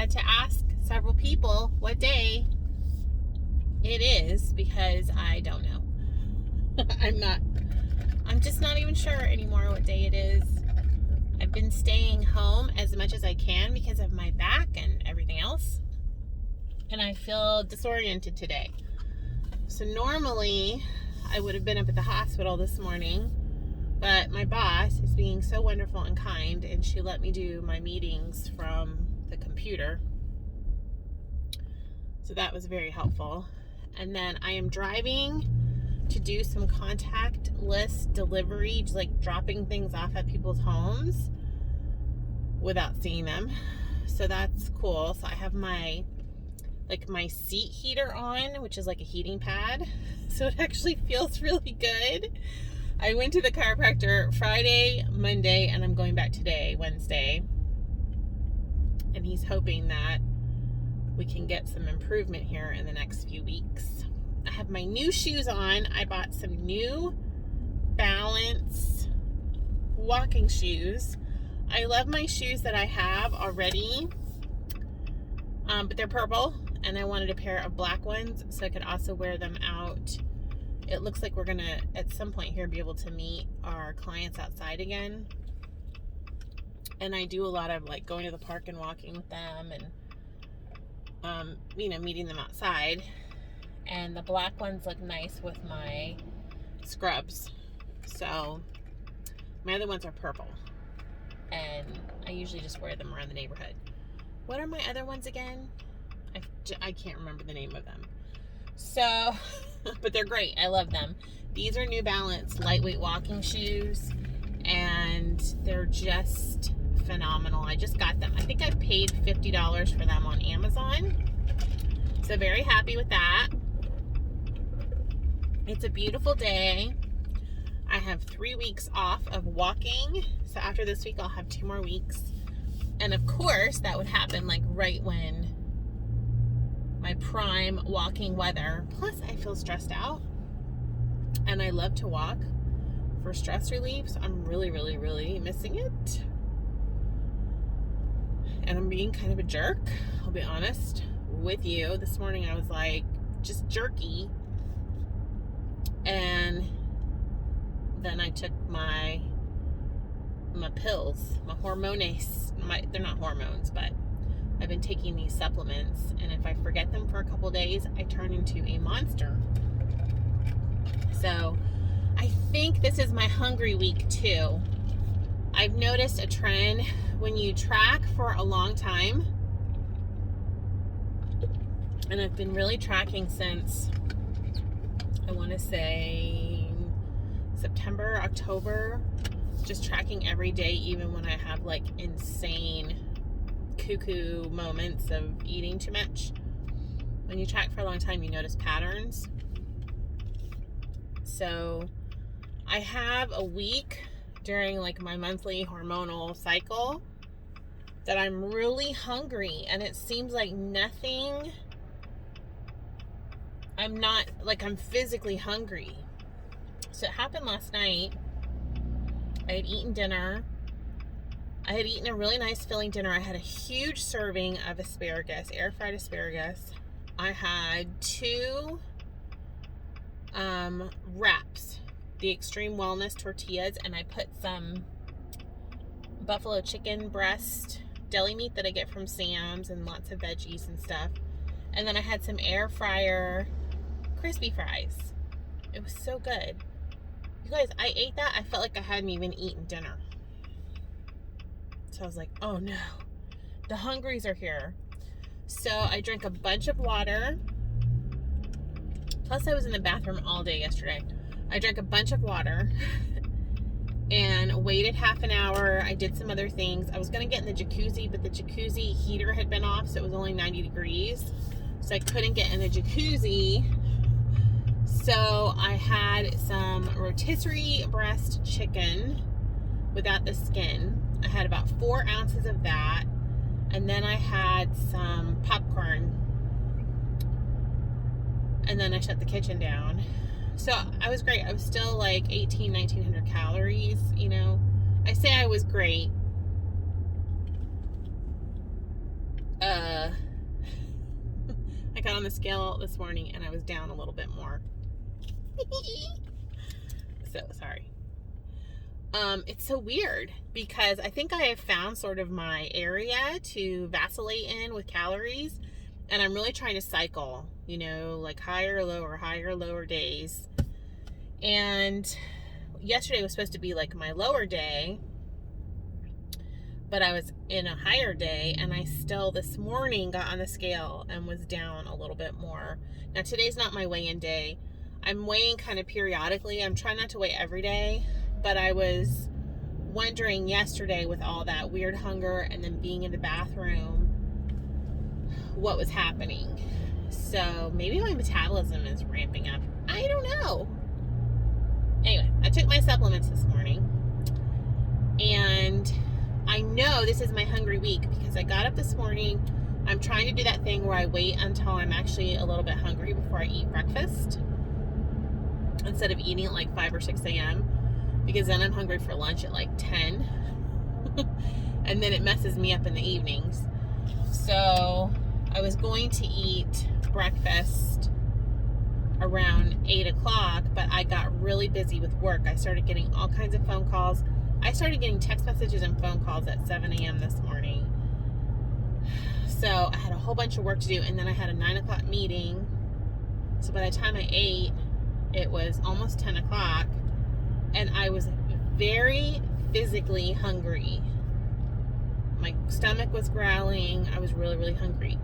had to ask several people what day it is because I don't know. I'm just not even sure anymore what day it is. I've been staying home as much as I can because of my back and everything else. And I feel disoriented today. So normally I would have been up at the hospital this morning, but my boss is being so wonderful and kind, and she let me do my meetings from the computer. So that was very helpful. And then I am driving to do some contact list delivery, just like dropping things off at people's homes without seeing them. So that's cool. So I have my seat heater on, which is like a heating pad. So it actually feels really good. I went to the chiropractor Friday, Monday, and I'm going back today, Wednesday. And he's hoping that we can get some improvement here in the next few weeks. I have my new shoes on. I bought some new Balance walking shoes. I love my shoes that I have already, but they're purple, and I wanted a pair of black ones so I could also wear them out. It looks like we're gonna, at some point here, be able to meet our clients outside again. And I do a lot of like going to the park and walking with them and meeting them outside. And the black ones look nice with my scrubs. So my other ones are purple, and I usually just wear them around the neighborhood. What are my other ones again? I can't remember the name of them. So, but they're great. I love them. These are New Balance lightweight walking shoes, and they're just phenomenal. I just got them. I think I paid $50 for them on Amazon. So very happy with that. It's a beautiful day. I have 3 weeks off of walking. So after this week, I'll have 2 more weeks. And of course, that would happen like right when my prime walking weather. Plus, I feel stressed out. And I love to walk for stress relief. So I'm really, really, really missing it. And I'm being kind of a jerk, I'll be honest with you. This morning I was like just jerky. And then I took my pills, my hormones. They're not hormones, but I've been taking these supplements, and if I forget them for a couple days, I turn into a monster. So I think this is my hungry week too. I've noticed a trend when you track for a long time, and I've been really tracking since, I want to say September, October, just tracking every day, even when I have like insane cuckoo moments of eating too much. When you track for a long time, you notice patterns. So I have a week during like my monthly hormonal cycle that I'm really hungry, and it seems like nothing, I'm physically hungry. So it happened last night. I had eaten dinner. I had eaten a really nice filling dinner. I had a huge serving of asparagus, air fried asparagus. I had 2 wraps, the Extreme Wellness tortillas, and I put some buffalo chicken breast deli meat that I get from Sam's and lots of veggies and stuff. And then I had some air fryer crispy fries. It was so good. You guys, I ate that. I felt like I hadn't even eaten dinner. So I was like, oh no, the hungries are here. So I drank a bunch of water. Plus I was in the bathroom all day yesterday. I drank a bunch of water and waited half an hour. I did some other things. I was going to get in the jacuzzi, but the jacuzzi heater had been off, so it was only 90 degrees. So I couldn't get in the jacuzzi. So I had some rotisserie breast chicken without the skin. I had about 4 ounces of that. And then I had some popcorn. And then I shut the kitchen down. So I was great. I was still like 1900 calories, you know. I say I was great. on the scale this morning and I was down a little bit more. So sorry. It's so weird because I think I have found sort of my area to vacillate in with calories, and I'm really trying to cycle, you know, like higher, lower days. And yesterday was supposed to be like my lower day, but I was in a higher day, and I still this morning got on the scale and was down a little bit more. Now today's not my weigh-in day. I'm weighing kind of periodically. I'm trying not to weigh every day, but I was wondering yesterday with all that weird hunger and then being in the bathroom what was happening. So maybe my metabolism is ramping up. I don't know. Anyway, I took my supplements this morning, and I know this is my hungry week because I got up this morning. I'm trying to do that thing where I wait until I'm actually a little bit hungry before I eat breakfast instead of eating at like 5 or 6 a.m. because then I'm hungry for lunch at like 10 and then it messes me up in the evenings. So I was going to eat breakfast around 8 o'clock, but I got really busy with work. I started getting all kinds of phone calls. I started getting text messages and phone calls at 7 a.m. this morning. So I had a whole bunch of work to do, and then I had a 9 o'clock meeting. So by the time I ate, it was almost 10 o'clock, and I was very physically hungry. My stomach was growling. I was really, really hungry.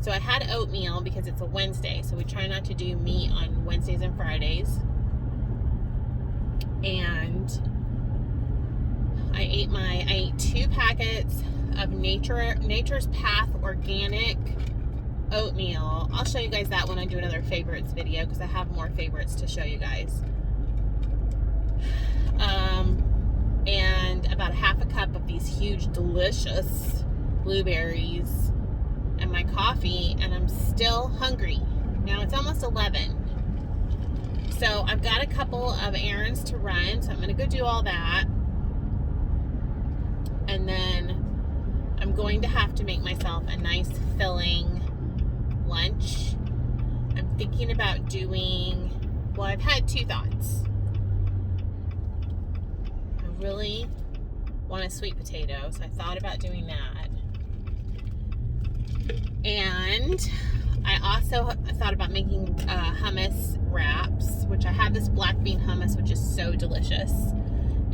So I had oatmeal because it's a Wednesday, so we try not to do meat on Wednesdays and Fridays. And I ate 2 packets of Nature's Path organic oatmeal. I'll show you guys that when I do another favorites video because I have more favorites to show you guys. And about a half a cup of these huge delicious blueberries and my coffee, and I'm still hungry. Now it's almost 11. So I've got a couple of errands to run, so I'm going to go do all that. And then I'm going to have to make myself a nice filling lunch. I'm thinking about doing, well, I've had 2 thoughts. I really want a sweet potato, so I thought about doing that. And I also thought about making hummus wraps, which I have this black bean hummus, which is so delicious.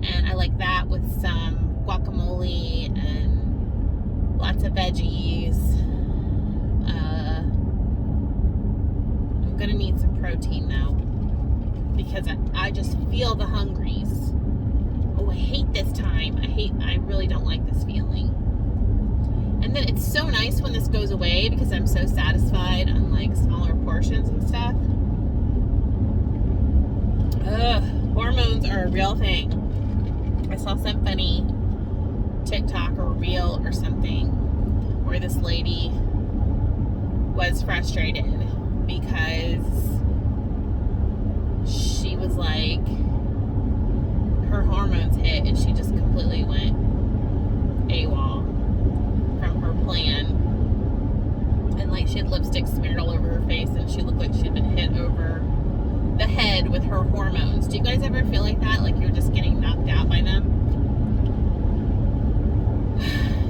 And I like that with some guacamole and lots of veggies. I'm gonna need some protein now because I just feel the hungries. Oh, I hate this time. I really don't like this feeling. And then it's so nice when this goes away because I'm so satisfied on like smaller portions and stuff. Hormones are a real thing. I saw some funny TikTok or reel or something where this lady was frustrated because she was like, her hormones hit and she just completely went AWOL from her plan. And like she had lipstick smeared all over her face and she looked like she'd been hit over the head with her hormones. Do you guys ever feel like that? Like you're just getting knocked out by them?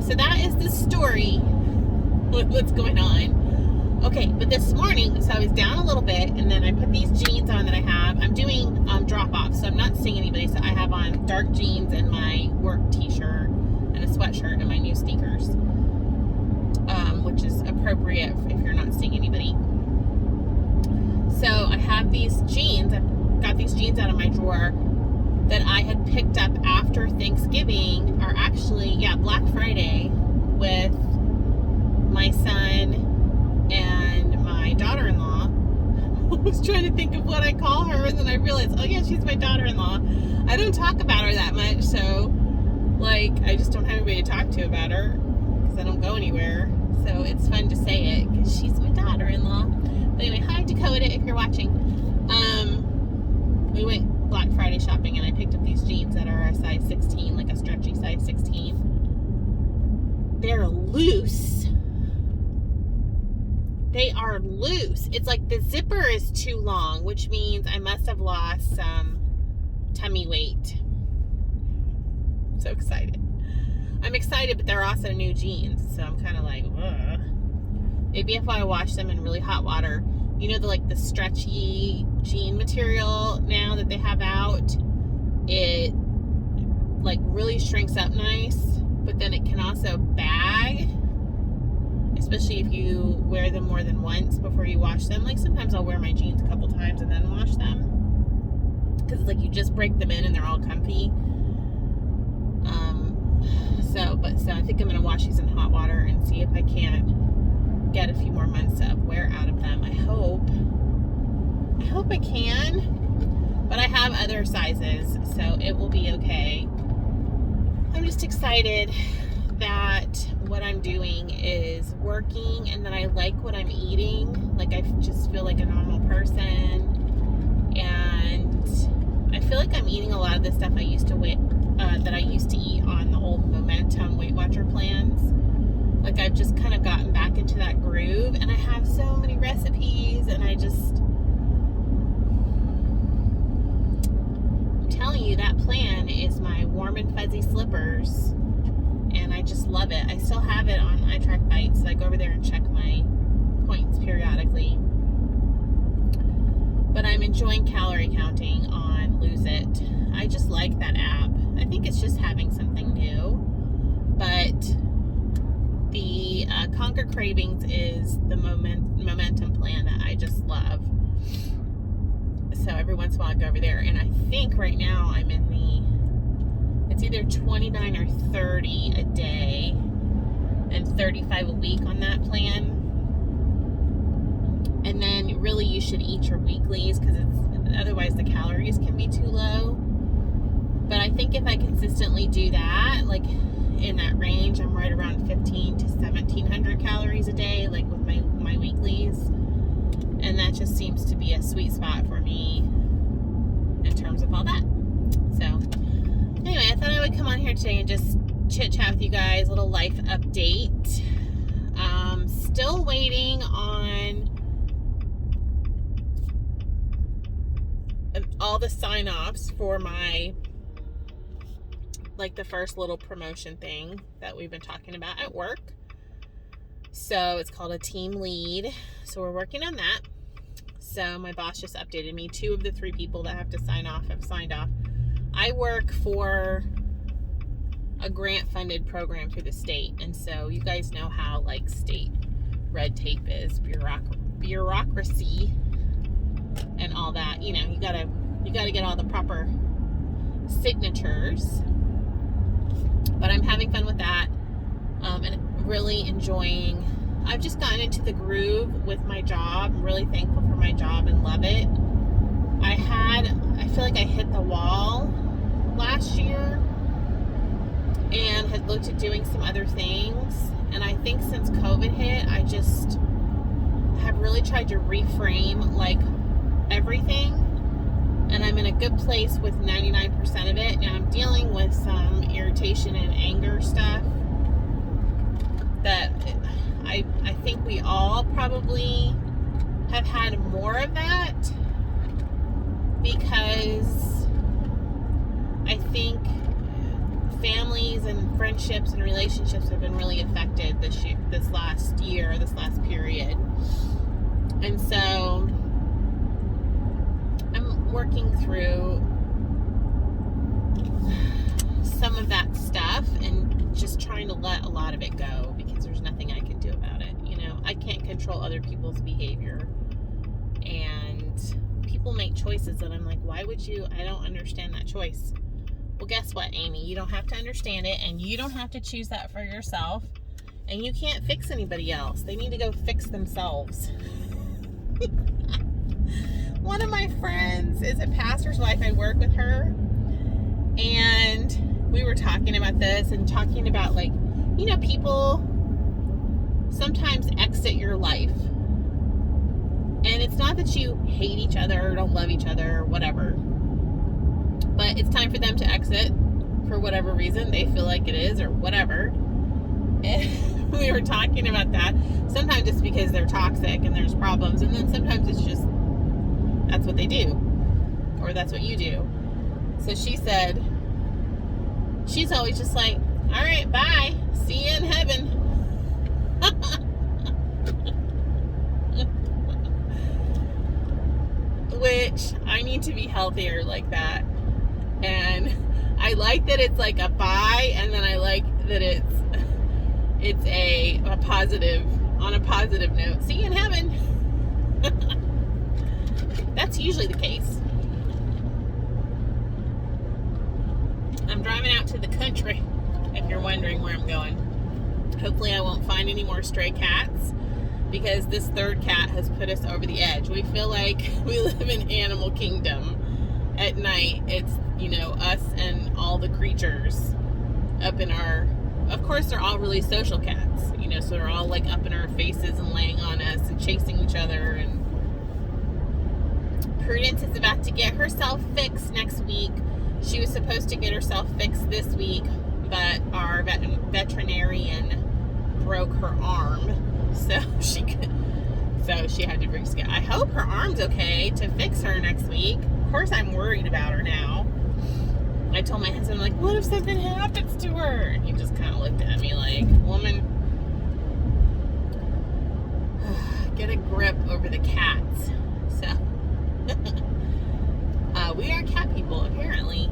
So that is the story. What's going on? Okay, but this morning, so I was down a little bit, and then I put these jeans on that I have. I'm doing drop-off, so I'm not seeing anybody. So I have on dark jeans and my work t-shirt and a sweatshirt and my new sneakers, which is appropriate if you're not seeing anybody. So I have these jeans. I've got these jeans out of my drawer that I had picked up after Thanksgiving, or actually, yeah, Black Friday, with my son and my daughter-in-law. I was trying to think of what I call her, and then I realized, oh yeah, she's my daughter-in-law. I don't talk about her that much, so like I just don't have anybody to talk to about her because I don't go anywhere. So it's fun to say it because she's my daughter-in-law. But anyway, hi Dakota, if you're watching. We went Black Friday shopping and I picked up these jeans that are a size 16, like a stretchy size 16. They're loose. They are loose. it's like the zipper is too long, which means I must have lost some tummy weight. So excited. I'm excited, but they're also new jeans, so I'm kind of like, ugh. Maybe if I wash them in really hot water, you know, the stretchy jean material now that they have out, it like really shrinks up nice, but then it can also bag, especially if you wear them more than once before you wash them. Like sometimes I'll wear my jeans a couple times and then wash them, because it's like you just break them in and they're all comfy. So I think I'm gonna wash these in hot water and see if I can't get a few more months of wear out of them. I hope I can, but I have other sizes, so it will be okay. I'm just excited that what I'm doing is working and that I like what I'm eating. Like I just feel like a normal person, and I feel like I'm eating a lot of the stuff I used to eat on the old Momentum Weight Watcher plans. Like I've just kind of gotten back into that groove, and I have so many recipes, and I'm telling you, that plan is my warm and fuzzy slippers, and I just love it. I still have it on itrackbites, so I go over there and check my points periodically. But I'm enjoying calorie counting on Lose It. I just like that app. I think it's just having something new, but the Conquer Cravings is the Momentum plan that I just love. So every once in a while I go over there, and I think right now I'm in it's either 29 or 30 a day and 35 a week on that plan. And then really you should eat your weeklies, because otherwise the calories can be too low. But I think if I consistently do that, like in that range, I'm right around 15 to 1700 calories a day, like with my weeklies. And that just seems to be a sweet spot for me in terms of all that. So anyway, I thought I would come on here today and just chit chat with you guys, a little life update. Still waiting on all the sign-offs for my, like the first little promotion thing that we've been talking about at work. So it's called a team lead. So we're working on that. So my boss just updated me. 2 of the 3 people that have to sign off have signed off. I work for a grant-funded program through the state, and so you guys know how like state red tape is, bureaucracy, and all that. You know, you gotta get all the proper signatures. But I'm having fun with that, and really enjoying. I've just gotten into the groove with my job. I'm really thankful for my job and love it. I feel like I hit the wall last year and had looked at doing some other things. And I think since COVID hit, I just have really tried to reframe like everything. And I'm in a good place with 99% of it. Now I'm dealing with some irritation and anger stuff that I think we all probably have had more of that, because I think families and friendships and relationships have been really affected this last period. And so I'm working through some of that stuff and just trying to let a lot of it go, because there's nothing I can do about it. You know, I can't control other people's behavior, and people make choices that I'm like, why would you? I don't understand that choice. Well, guess what, Amy? You don't have to understand it, and you don't have to choose that for yourself, and you can't fix anybody else. They need to go fix themselves. One of my friends is a pastor's wife. I work with her, and we were talking about this and talking about, like, you know, people sometimes exit your life, and it's not that you hate each other or don't love each other or whatever, but it's time for them to exit for whatever reason they feel like it is or whatever. we were talking about that. Sometimes it's because they're toxic and there's problems, and then sometimes it's just that's what they do, or that's what you do. So she said she's always just like, all right, bye, see you in heaven. Which I need to be healthier like that. And I like that it's like a bye, and then I like that it's a positive, on a positive note. See you in heaven. That's usually the case. I'm driving out to the country, if you're wondering where I'm going. Hopefully I won't find any more stray cats, because this third cat has put us over the edge. We feel like we live in Animal Kingdom. At night, it's, us and all the creatures up in our, of course they're all really social cats, so they're all like up in our faces and laying on us and chasing each other. And Prudence is about to get herself fixed next week. She was supposed to get herself fixed this week, but our veterinarian broke her arm, so she had to reschedule. I hope her arm's okay to fix her next week. Of course, I'm worried about her now. I told my husband, like, what if something happens to her? And he just kind of looked at me like, woman, get a grip over the cats. So, we are cat people, apparently.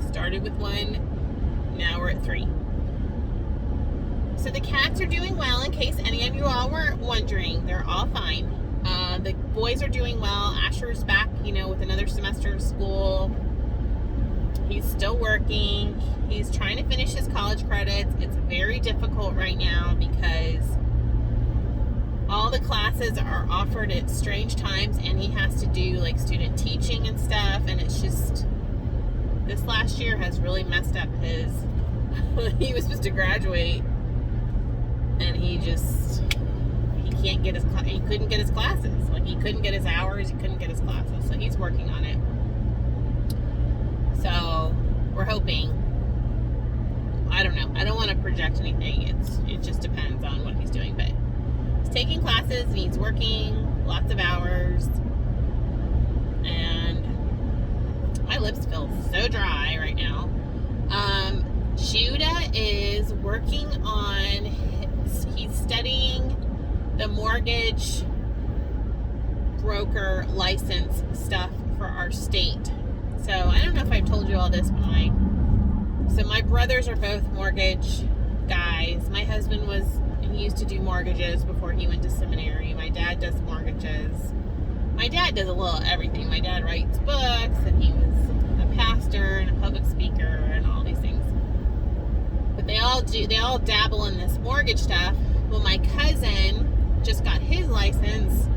Started with 1, now we're at 3. So the cats are doing well, in case any of you all were wondering. They're all fine. The boys are doing well. Asher's back, with another semester of school. He's still working. He's trying to finish his college credits. It's very difficult right now because all the classes are offered at strange times, and he has to do like student teaching and stuff, and it's just, this last year has really messed up his, he was supposed to graduate, and he couldn't get his classes. Like, he couldn't get his hours, he couldn't get his classes, so he's working on it. So we're hoping, I don't know, I don't want to project anything, it just depends on what he's doing, but he's taking classes and he's working lots of hours, and my lips feel so dry right now. Judah is working on, he's studying the mortgage broker license stuff for our state. So I don't know if I've told you all this, but my brothers are both mortgage guys. My husband he used to do mortgages before he went to seminary. My dad does mortgages. My dad does a little everything. My dad writes books, and he was a pastor and a public speaker and all these things. But they all dabble in this mortgage stuff. Well, my cousin just got his license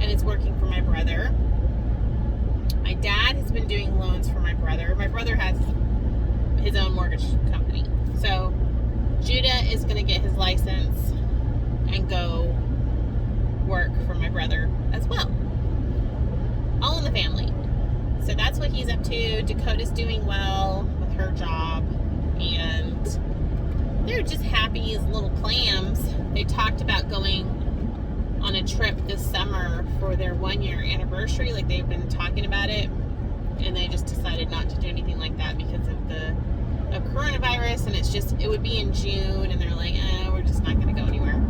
and is working for my brother. My dad has been doing loans for my brother. My brother has his own mortgage company. So Judah is going to get his license and go work for my brother as well. All in the family. So that's what he's up to. Dakota's doing well with her job, and they're just happy as little clams. They talked about going on a trip this summer for their 1-year anniversary. Like, they've been talking about it, and they just decided not to do anything like that because of coronavirus, and it would be in June, and they're like, we're just not going to go anywhere.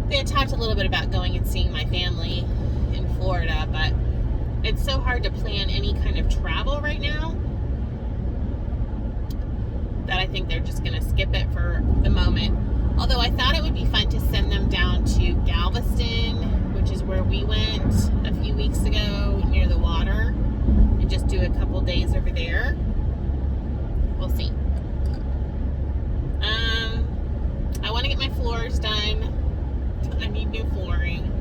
They had talked a little bit about going and seeing my family in Florida, but it's so hard to plan any kind of travel right now that I think they're just going to skip it for the moment. Although I thought it would be fun to send them down to Galveston, which is where we went a few weeks ago near the water, and just do a couple days over there. We'll see. I want to get my floors done. I need new flooring.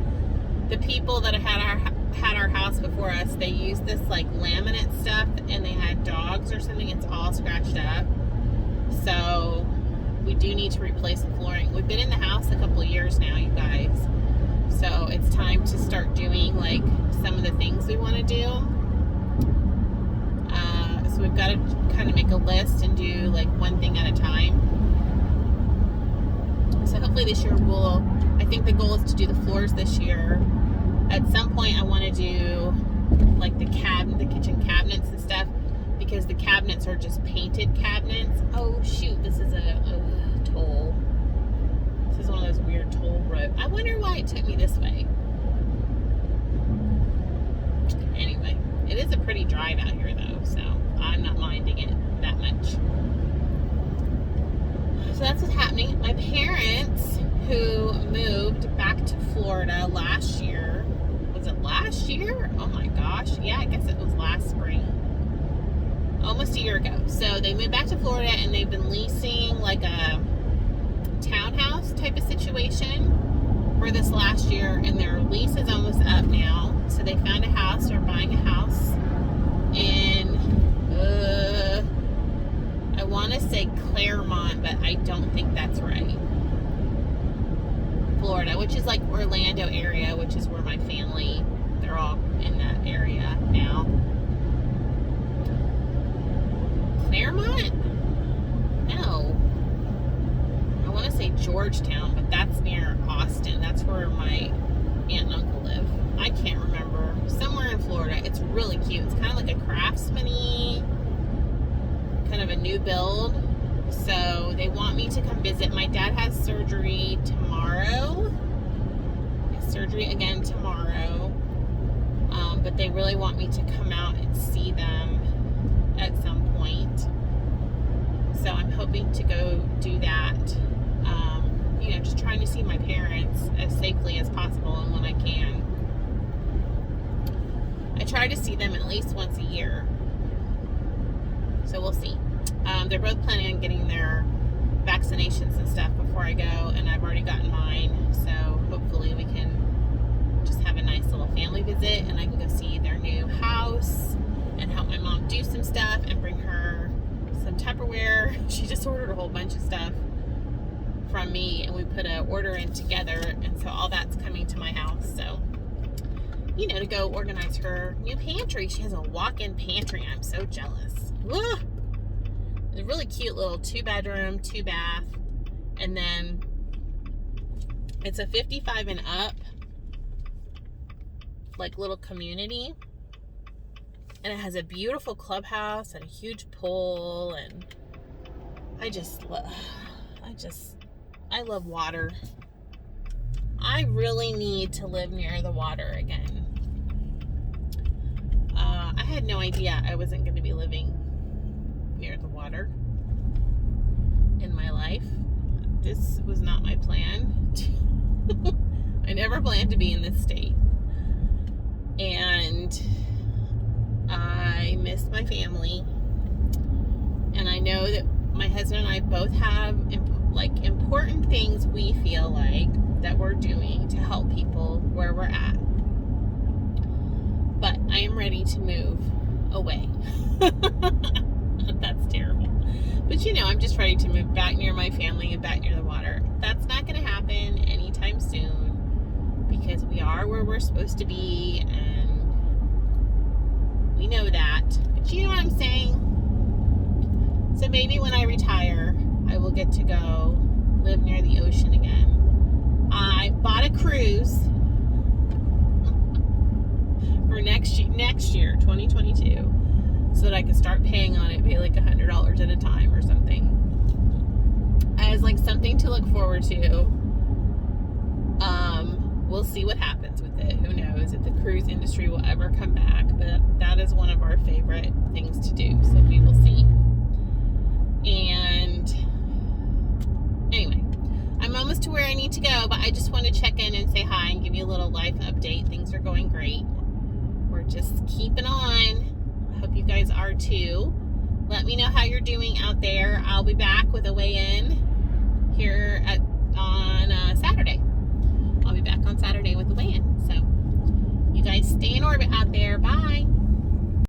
The people that had our house before us, they used this like laminate stuff, and they had dogs or something. It's all scratched up. So we do need to replace the flooring. We've been in the house a couple of years now, you guys. So it's time to start doing like some of the things we want to do. So we've got to kind of make a list and do like one thing at a time. I think the goal is to do the floors this year. At some point I want to do like the kitchen cabinets and stuff, because the cabinets are just painted cabinets. Oh shoot, this is a toll. This is one of those weird toll roads. I wonder why it took me this way. Anyway, it is a pretty drive out here though, so I'm not minding it that much. So that's what's happening. My parents, who moved back to Florida last year, was it last year? Oh my gosh, yeah, I guess it was last spring. Almost a year ago. So they moved back to Florida and they've been leasing like a townhouse type of situation for this last year, and their lease is almost up now. So they found a house, they're buying a house in I want to say Claremont, but I don't think that's right. Florida, which is like Orlando area, which is where my family, they're all in that area now. Claremont? No. I want to say Georgetown, but that's near Austin. That's where my aunt and uncle live. I can't remember. Somewhere in Florida. It's really cute. It's kind of like a craftsman-y, kind of a new build. So they want me to come visit. My dad has surgery tomorrow. Surgery again tomorrow. But they really want me to come out and see them at some point. So I'm hoping to go do that. Just trying to see my parents as safely as possible and when I can. I try to see them at least once a year. So we'll see. They're both planning on getting their vaccinations and stuff before I go, and I've already gotten mine. So hopefully we can just have a nice little family visit, and I can go see their new house and help my mom do some stuff and bring her some Tupperware. She just ordered a whole bunch of stuff from me, and we put an order in together, and so all that's coming to my house. So, to go organize her new pantry. She has a walk-in pantry. I'm so jealous. Ugh. It's a really cute little 2-bedroom, 2-bath, and then it's a 55 and up, like little community, and it has a beautiful clubhouse and a huge pool, and I love water. I really need to live near the water again. I had no idea I wasn't going to be living near the water in my life. This was not my plan. I never planned to be in this state. And I miss my family. And I know that my husband and I both have important things we feel like that we're doing to help people where we're at. But I am ready to move away. That's terrible. But I'm just ready to move back near my family and back near the water. That's not going to happen anytime soon, because we are where we're supposed to be, and we know that. But you know what I'm saying? So maybe when I retire, I will get to go live near the ocean again. I bought a cruise for next year, 2022, so that I can start paying on it, pay like $100 at a time or something, as like something to look forward to. We'll see what happens with it. Who knows if the cruise industry will ever come back, but that is one of our favorite things to do, so we will see. And anyway, I'm almost to where I need to go, but I just want to check in and say hi and give you a little life update. Things are going great. We're just keeping on. I hope you guys are too. Let me know how you're doing out there. I'll be back with a weigh-in here on Saturday. I'll be back on Saturday with the weigh-in. So you guys stay in orbit out there. Bye.